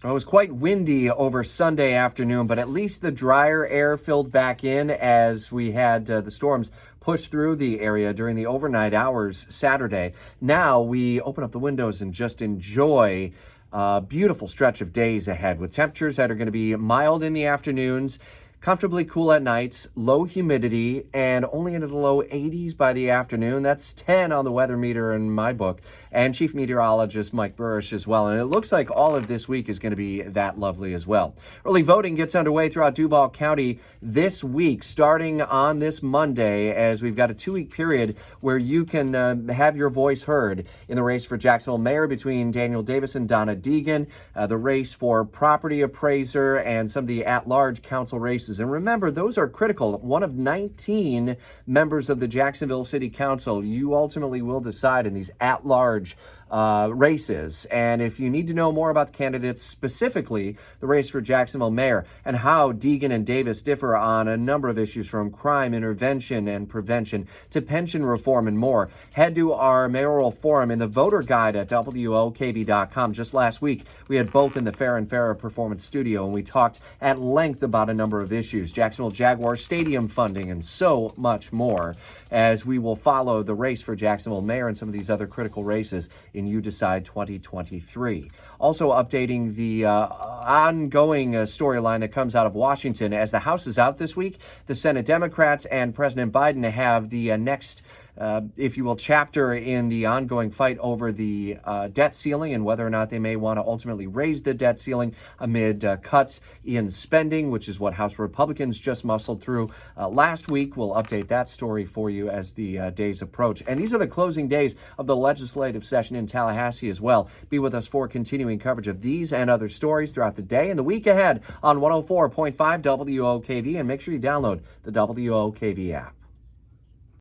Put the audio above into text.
It was quite windy over Sunday afternoon, but at least the drier air filled back in as we had the storms push through the area during the overnight hours Saturday. Now we open up the windows and just enjoy a beautiful stretch of days ahead with temperatures that are going to be mild in the afternoons, comfortably cool at nights, low humidity, and only into the low 80s by the afternoon. That's 10 on the weather meter in my book, and Chief Meteorologist Mike Burrish as well. And it looks like all of this week is going to be that lovely as well. Early voting gets underway throughout Duval County this week, starting on this Monday, as we've got a 2-week period where you can have your voice heard in the race for Jacksonville mayor between Daniel Davis and Donna Deegan, the race for property appraiser, and some of the at-large council races. And remember, those are critical. One of 19 members of the Jacksonville City Council, you ultimately will decide in these at-large races. And if you need to know more about the candidates, specifically the race for Jacksonville mayor and how Deegan and Davis differ on a number of issues from crime intervention and prevention to pension reform and more, head to our mayoral forum in the voter guide at WOKV.com. Just last week, we had both in the Fair and Fairer Performance Studio, and we talked at length about a number of issues, Jacksonville Jaguars stadium funding, and so much more, as we will follow the race for Jacksonville mayor and some of these other critical races in You Decide 2023. Also updating the ongoing storyline that comes out of Washington as the House is out this week. The Senate Democrats and President Biden have the next if you will, chapter in the ongoing fight over the debt ceiling and whether or not they may want to ultimately raise the debt ceiling amid cuts in spending, which is what House Republicans just muscled through last week. We'll update that story for you as the days approach. And these are the closing days of the legislative session in Tallahassee as well. Be with us for continuing coverage of these and other stories throughout the day and the week ahead on 104.5 WOKV. And make sure you download the WOKV app.